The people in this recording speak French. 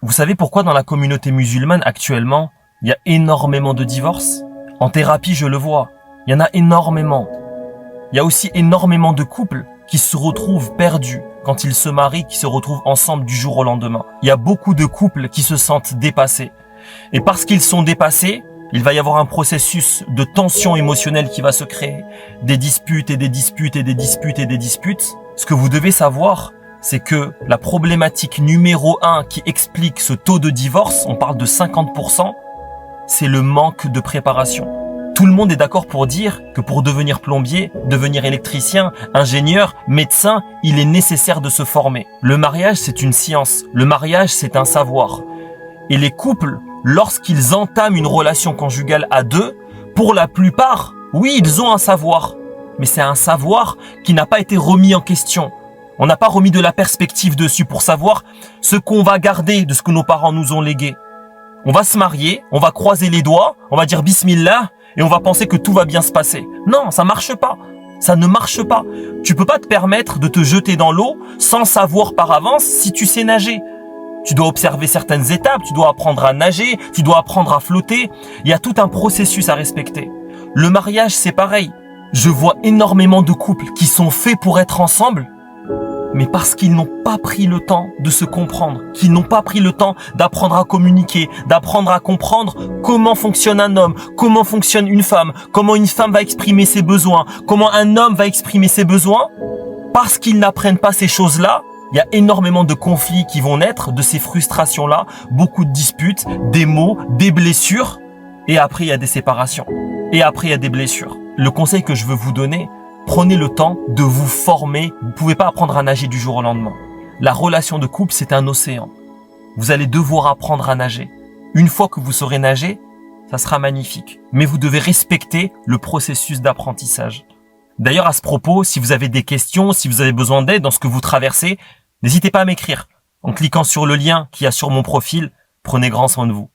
Vous savez pourquoi dans la communauté musulmane actuellement, il y a énormément de divorces? En thérapie, je le vois. Il y en a énormément. Il y a aussi énormément de couples qui se retrouvent perdus quand ils se marient, qui se retrouvent ensemble du jour au lendemain. Il y a beaucoup de couples qui se sentent dépassés. Et parce qu'ils sont dépassés, il va y avoir un processus de tension émotionnelle qui va se créer. Des disputes et des disputes et des disputes et des disputes. Ce que vous devez savoir, c'est que la problématique numéro 1 qui explique ce taux de divorce, on parle de 50%, c'est le manque de préparation. Tout le monde est d'accord pour dire que pour devenir plombier, devenir électricien, ingénieur, médecin, il est nécessaire de se former. Le mariage, c'est une science. Le mariage, c'est un savoir. Et les couples, lorsqu'ils entament une relation conjugale à deux, pour la plupart, oui, ils ont un savoir. Mais c'est un savoir qui n'a pas été remis en question. On n'a pas remis de la perspective dessus pour savoir ce qu'on va garder de ce que nos parents nous ont légué. On va se marier, on va croiser les doigts, on va dire bismillah et on va penser que tout va bien se passer. Non, ça marche pas. Ça ne marche pas. Tu peux pas te permettre de te jeter dans l'eau sans savoir par avance si tu sais nager. Tu dois observer certaines étapes, tu dois apprendre à nager, tu dois apprendre à flotter. Il y a tout un processus à respecter. Le mariage, c'est pareil. Je vois énormément de couples qui sont faits pour être ensemble, mais parce qu'ils n'ont pas pris le temps de se comprendre, qu'ils n'ont pas pris le temps d'apprendre à communiquer, d'apprendre à comprendre comment fonctionne un homme, comment fonctionne une femme va exprimer ses besoins, comment un homme va exprimer ses besoins. Parce qu'ils n'apprennent pas ces choses-là, il y a énormément de conflits qui vont naître de ces frustrations-là, beaucoup de disputes, des maux, des blessures, et après il y a des séparations, et après il y a des blessures. Le conseil que je veux vous donner, prenez le temps de vous former. Vous pouvez pas apprendre à nager du jour au lendemain. La relation de couple, c'est un océan. Vous allez devoir apprendre à nager. Une fois que vous saurez nager, ça sera magnifique. Mais vous devez respecter le processus d'apprentissage. D'ailleurs, à ce propos, si vous avez des questions, si vous avez besoin d'aide dans ce que vous traversez, n'hésitez pas à m'écrire. En cliquant sur le lien qu'il y a sur mon profil, prenez grand soin de vous.